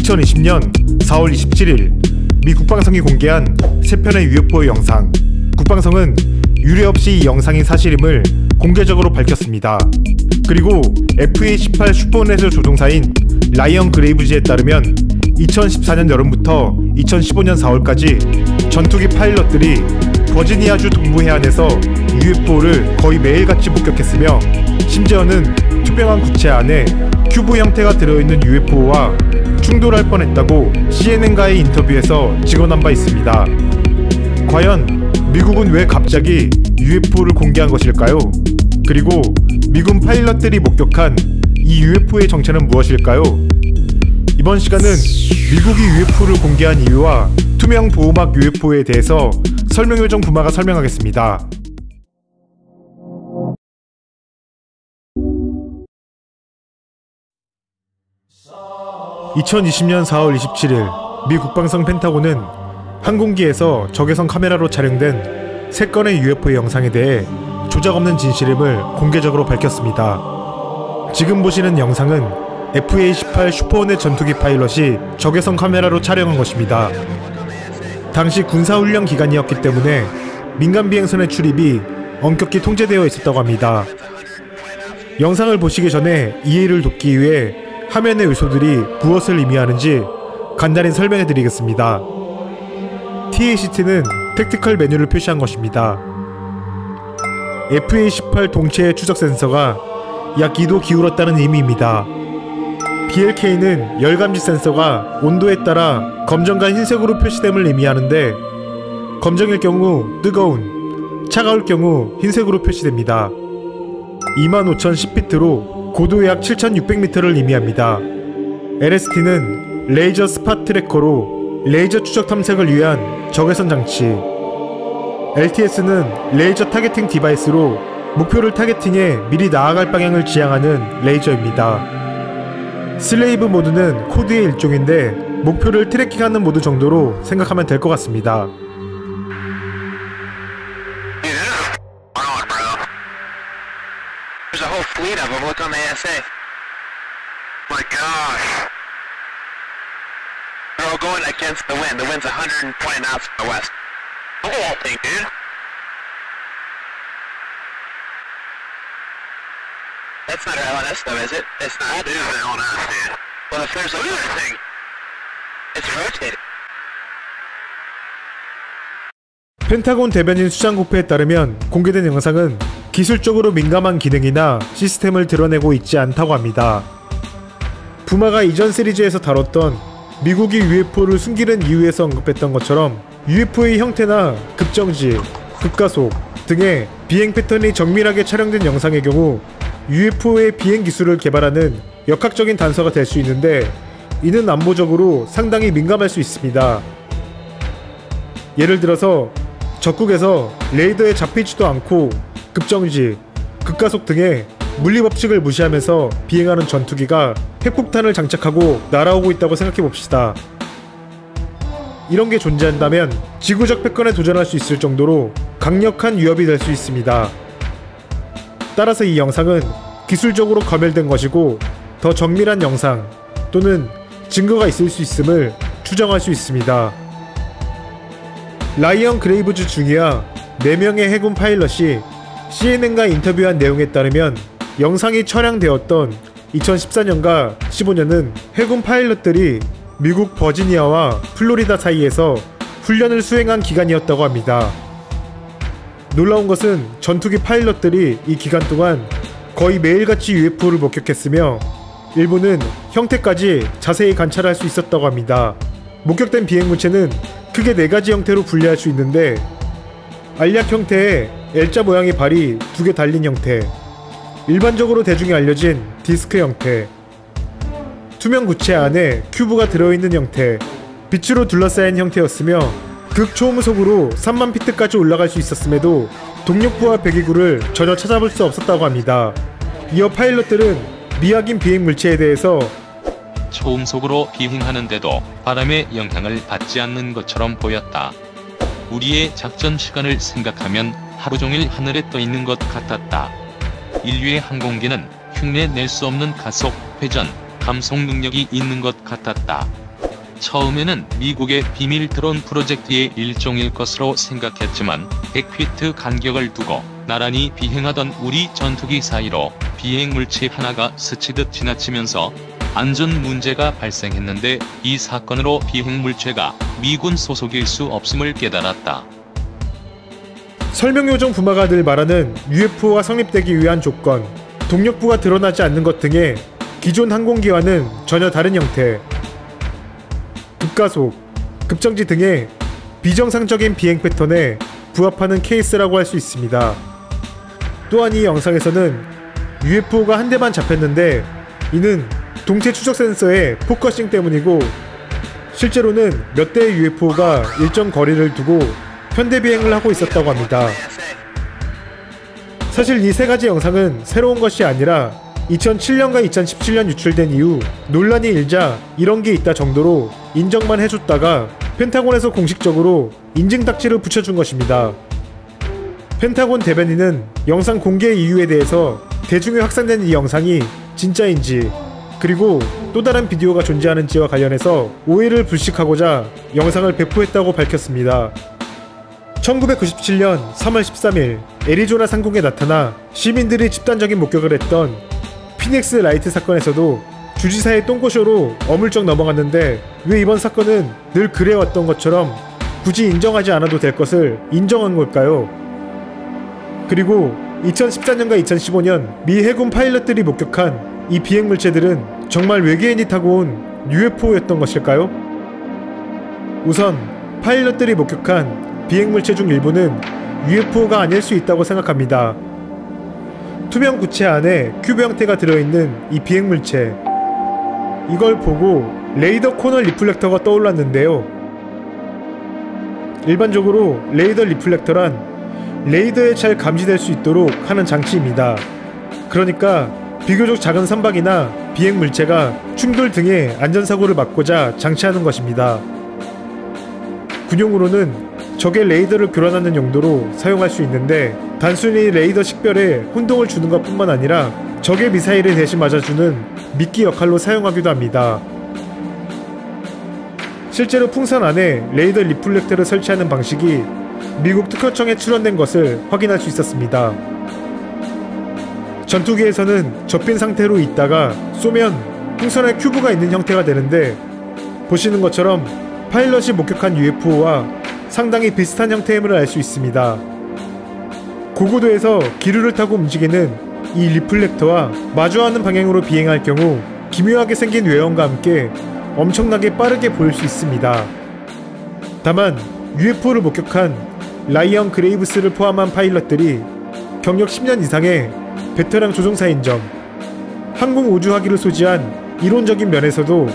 2020년 4월 27일 미 국방성이 공개한 3편의 UFO 영상. 국방성은 유례 없이 이 영상이 사실임을 공개적으로 밝혔습니다. 그리고 FA-18 슈퍼넷의 조종사인 라이언 그레이브즈에 따르면 2014년 여름부터 2015년 4월까지 전투기 파일럿들이 버지니아주 동부 해안에서 UFO를 거의 매일같이 목격했으며 심지어는 투명한 구체 안에 큐브 형태가 들어있는 UFO와 충돌할 뻔했다고 CNN과의 인터뷰에서 직언한 바 있습니다. 과연 미국은 왜 갑자기 UFO를 공개한 것일까요? 그리고 미군 파일럿들이 목격한 이 UFO의 정체는 무엇일까요? 이번 시간은 미국이 UFO를 공개한 이유와 투명 보호막 UFO에 대해서 설명요정 부마가 설명하겠습니다. 2020년 4월 27일 미 국방성 펜타곤은 항공기에서 적외선 카메라로 촬영된 3건의 UFO 영상에 대해 조작 없는 진실임을 공개적으로 밝혔습니다. 지금 보시는 영상은 FA-18 슈퍼호넷 전투기 파일럿이 적외선 카메라로 촬영한 것입니다. 당시 군사훈련 기간이었기 때문에 민간 비행선의 출입이 엄격히 통제되어 있었다고 합니다. 영상을 보시기 전에 이해를 돕기 위해 화면의 요소들이 무엇을 의미하는지 간단히 설명해 드리겠습니다. TACT는 택티컬 메뉴를 표시한 것입니다. FA-18 동체의 추적 센서가 약 2도 기울었다는 의미입니다. BLK는 열감지 센서가 온도에 따라 검정과 흰색으로 표시됨을 의미하는데 검정일 경우 뜨거운, 차가울 경우 흰색으로 표시됩니다. 25010피트로 고도 약 7600m를 의미합니다. LST는 레이저 스팟 트래커로 레이저 추적 탐색을 위한 적외선 장치. LTS는 레이저 타겟팅 디바이스로 목표를 타겟팅해 미리 나아갈 방향을 지향하는 레이저입니다. 슬레이브 모드는 코드의 일종인데 목표를 트래킹하는 모드 정도로 생각하면 될 것 같습니다. There's a whole fleet of them. Look on the ASA. My gosh. They're all going against the wind. The wind's 120 knots from the west. Look at that thing, dude. That's not LNS though, is it? It's not. It is LNS, dude. Well, if there's a look at that thing. It's rotating. 펜타곤 대변인 수장고프에 따르면 공개된 영상은 기술적으로 민감한 기능이나 시스템을 드러내고 있지 않다고 합니다. 부마가 이전 시리즈에서 다뤘던 미국이 UFO를 숨기는 이유에서 언급했던 것처럼 UFO의 형태나 급정지, 급가속 등의 비행 패턴이 정밀하게 촬영된 영상의 경우 UFO의 비행 기술을 개발하는 역학적인 단서가 될 수 있는데 이는 안보적으로 상당히 민감할 수 있습니다. 예를 들어서 적국에서 레이더에 잡히지도 않고 급정지, 급가속 등의 물리법칙을 무시하면서 비행하는 전투기가 핵폭탄을 장착하고 날아오고 있다고 생각해봅시다. 이런 게 존재한다면 지구적 패권에 도전할 수 있을 정도로 강력한 위협이 될 수 있습니다. 따라서 이 영상은 기술적으로 검열된 것이고 더 정밀한 영상 또는 증거가 있을 수 있음을 추정할 수 있습니다. 라이언 그레이브즈 중위와 4명의 해군 파일럿이 CNN과 인터뷰한 내용에 따르면 영상이 촬영되었던 2014년과 15년은 해군 파일럿들이 미국 버지니아와 플로리다 사이에서 훈련을 수행한 기간이었다고 합니다. 놀라운 것은 전투기 파일럿들이 이 기간 동안 거의 매일같이 UFO를 목격했으며 일부는 형태까지 자세히 관찰할 수 있었다고 합니다. 목격된 비행 물체는 크게 4가지 형태로 분류할 수 있는데 알약 형태의 L자 모양의 발이 2개 달린 형태, 일반적으로 대중에 알려진 디스크 형태, 투명 구체 안에 큐브가 들어있는 형태, 빛으로 둘러싸인 형태였으며 극초음속으로 3만 피트까지 올라갈 수 있었음에도 동력부와 배기구를 전혀 찾아볼 수 없었다고 합니다. 이어 파일럿들은 미확인 비행 물체에 대해서 초음속으로 비행하는데도 바람의 영향을 받지 않는 것처럼 보였다. 우리의 작전 시간을 생각하면 하루 종일 하늘에 떠 있는 것 같았다. 인류의 항공기는 흉내 낼 수 없는 가속, 회전, 감속 능력이 있는 것 같았다. 처음에는 미국의 비밀 드론 프로젝트의 일종일 것으로 생각했지만 100피트 간격을 두고 나란히 비행하던 우리 전투기 사이로 비행물체 하나가 스치듯 지나치면서 안전 문제가 발생했는데 이 사건으로 비행물체가 미군 소속일 수 없음을 깨달았다. 설명 요정 부마가 늘 말하는 UFO가 성립되기 위한 조건, 동력부가 드러나지 않는 것 등의 기존 항공기와는 전혀 다른 형태, 급가속, 급정지 등의 비정상적인 비행 패턴에 부합하는 케이스라고 할 수 있습니다. 또한 이 영상에서는 UFO가 한 대만 잡혔는데 이는 동체 추적 센서의 포커싱 때문이고 실제로는 몇 대의 UFO가 일정 거리를 두고 편대 비행을 하고 있었다고 합니다. 사실 이 세 가지 영상은 새로운 것이 아니라 2007년과 2017년 유출된 이후 논란이 일자 이런 게 있다 정도로 인정만 해줬다가 펜타곤에서 공식적으로 인증 딱지를 붙여준 것입니다. 펜타곤 대변인은 영상 공개 이유에 대해서 대중에 확산된 이 영상이 진짜인지 그리고 또 다른 비디오가 존재하는지와 관련해서 오해를 불식하고자 영상을 배포했다고 밝혔습니다. 1997년 3월 13일 애리조나 상공에 나타나 시민들이 집단적인 목격을 했던 피닉스 라이트 사건에서도 주지사의 똥꼬쇼로 어물쩍 넘어갔는데 왜 이번 사건은 늘 그래왔던 것처럼 굳이 인정하지 않아도 될 것을 인정한 걸까요? 그리고 2014년과 2015년 미 해군 파일럿들이 목격한 이 비행물체들은 정말 외계인이 타고 온 UFO였던 것일까요? 우선 파일럿들이 목격한 비행물체 중 일부는 UFO가 아닐 수 있다고 생각합니다. 투명 구체 안에 큐브 형태가 들어있는 이 비행물체, 이걸 보고 레이더 코너 리플렉터가 떠올랐는데요. 일반적으로 레이더 리플렉터란 레이더에 잘 감지될 수 있도록 하는 장치입니다. 그러니까 비교적 작은 선박이나 비행물체가 충돌 등의 안전사고를 막고자 장치하는 것입니다. 군용으로는 적의 레이더를 교란하는 용도로 사용할 수 있는데 단순히 레이더 식별에 혼동을 주는 것 뿐만 아니라 적의 미사일을 대신 맞아주는 미끼 역할로 사용하기도 합니다. 실제로 풍선 안에 레이더 리플렉터를 설치하는 방식이 미국 특허청에 출원된 것을 확인할 수 있었습니다. 전투기에서는 접힌 상태로 있다가 쏘면 풍선에 큐브가 있는 형태가 되는데 보시는 것처럼 파일럿이 목격한 UFO와 상당히 비슷한 형태임을 알 수 있습니다. 고고도에서 기류를 타고 움직이는 이 리플렉터와 마주하는 방향으로 비행할 경우 기묘하게 생긴 외형과 함께 엄청나게 빠르게 보일 수 있습니다. 다만 UFO를 목격한 라이언 그레이브스를 포함한 파일럿들이 경력 10년 이상의 베테랑 조종사인 점, 항공우주학위를 소지한 이론적인 면에서도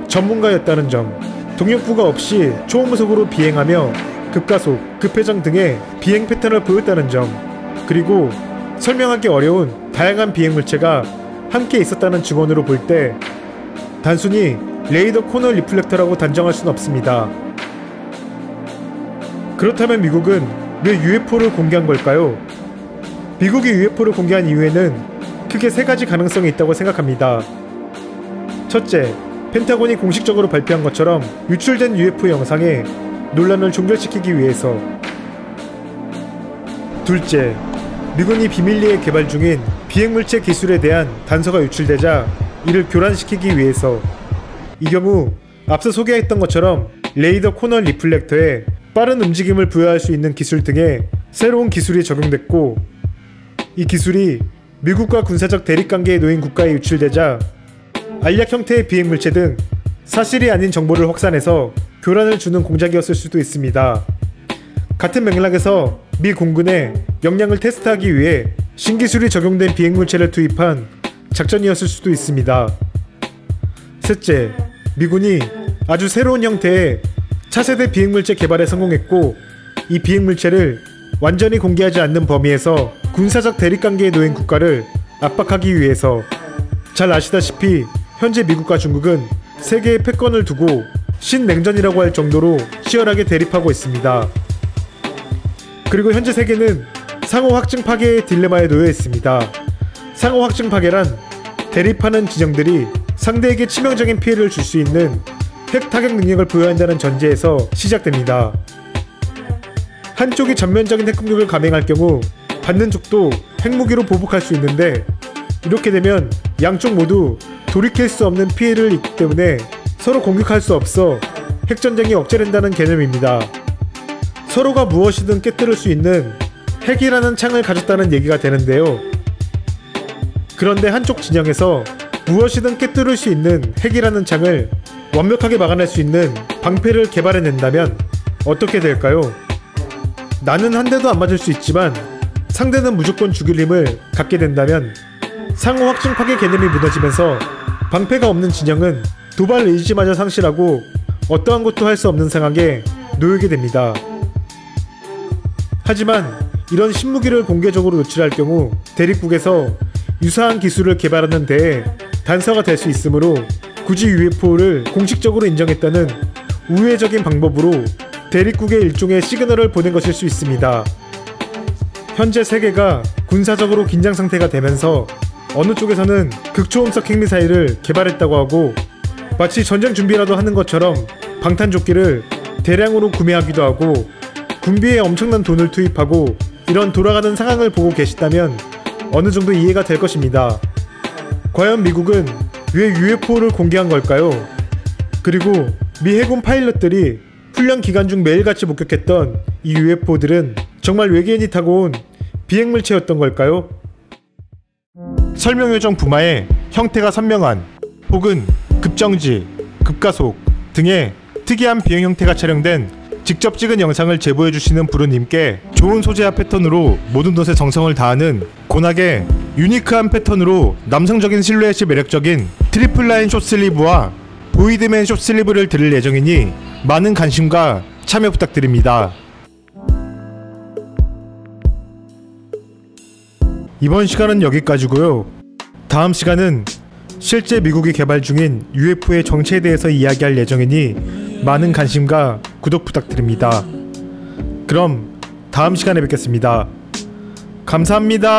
전문가였다는 점, 동력부가 없이 초음속으로 비행하며 급가속, 급회전 등의 비행 패턴을 보였다는 점, 그리고 설명하기 어려운 다양한 비행물체가 함께 있었다는 증언으로 볼 때 단순히 레이더 코너 리플렉터라고 단정할 수는 없습니다. 그렇다면 미국은 왜 UFO를 공개한 걸까요? 미국이 UFO를 공개한 이유에는 크게 세 가지 가능성이 있다고 생각합니다. 첫째, 펜타곤이 공식적으로 발표한 것처럼 유출된 UFO 영상에 논란을 종결시키기 위해서. 둘째, 미군이 비밀리에 개발 중인 비행물체 기술에 대한 단서가 유출되자 이를 교란시키기 위해서. 이 경우 앞서 소개했던 것처럼 레이더 코너 리플렉터에 빠른 움직임을 부여할 수 있는 기술 등의 새로운 기술이 적용됐고 이 기술이 미국과 군사적 대립관계에 놓인 국가에 유출되자 알약 형태의 비행물체 등 사실이 아닌 정보를 확산해서 교란을 주는 공작이었을 수도 있습니다. 같은 맥락에서 미 공군의 역량을 테스트하기 위해 신기술이 적용된 비행물체를 투입한 작전이었을 수도 있습니다. 셋째, 미군이 아주 새로운 형태의 차세대 비행물체 개발에 성공했고 이 비행물체를 완전히 공개하지 않는 범위에서 군사적 대립관계에 놓인 국가를 압박하기 위해서. 잘 아시다시피 현재 미국과 중국은 세계의 패권을 두고 신냉전이라고 할 정도로 치열하게 대립하고 있습니다. 그리고 현재 세계는 상호 확증 파괴의 딜레마에 놓여 있습니다. 상호 확증 파괴란 대립하는 진영들이 상대에게 치명적인 피해를 줄 수 있는 핵 타격 능력을 보유한다는 전제에서 시작됩니다. 한쪽이 전면적인 핵 공격을 감행할 경우 받는 쪽도 핵무기로 보복할 수 있는데, 이렇게 되면 양쪽 모두 돌이킬 수 없는 피해를 입기 때문에 서로 공격할 수 없어 핵전쟁이 억제된다는 개념입니다. 서로가 무엇이든 깨뜨릴 수 있는 핵이라는 창을 가졌다는 얘기가 되는데요. 그런데 한쪽 진영에서 무엇이든 깨뜨릴 수 있는 핵이라는 창을 완벽하게 막아낼 수 있는 방패를 개발해낸다면 어떻게 될까요? 나는 한 대도 안 맞을 수 있지만 상대는 무조건 죽일 힘을 갖게 된다면 상호 확증 파괴 개념이 무너지면서 방패가 없는 진영은 도발 의지마저 상실하고 어떠한 것도 할 수 없는 상황에 놓이게 됩니다. 하지만 이런 신무기를 공개적으로 노출할 경우 대립국에서 유사한 기술을 개발하는 데에 단서가 될 수 있으므로 굳이 UFO를 공식적으로 인정했다는 우회적인 방법으로 대립국에 일종의 시그널을 보낸 것일 수 있습니다. 현재 세계가 군사적으로 긴장 상태가 되면서 어느 쪽에서는 극초음속 핵미사일을 개발했다고 하고, 마치 전쟁 준비라도 하는 것처럼 방탄조끼를 대량으로 구매하기도 하고 군비에 엄청난 돈을 투입하고 이런 돌아가는 상황을 보고 계시다면 어느 정도 이해가 될 것입니다. 과연 미국은 왜 UFO를 공개한 걸까요? 그리고 미 해군 파일럿들이 훈련 기간 중 매일같이 목격했던 이 UFO들은 정말 외계인이 타고 온 비행물체였던 걸까요? 설명 요정 부마의 형태가 선명한 혹은 급정지, 급가속 등의 특이한 비행 형태가 촬영된 직접 찍은 영상을 제보해주시는 부르님께 좋은 소재와 패턴으로 모든 것에 정성을 다하는 고나게 유니크한 패턴으로 남성적인 실루엣이 매력적인 트리플 라인 숏슬리브와 보이드맨 숏슬리브를 드릴 예정이니 많은 관심과 참여 부탁드립니다. 이번 시간은 여기까지고요. 다음 시간은 실제 미국이 개발 중인 UFO의 정체에 대해서 이야기할 예정이니 많은 관심과 구독 부탁드립니다. 그럼 다음 시간에 뵙겠습니다. 감사합니다.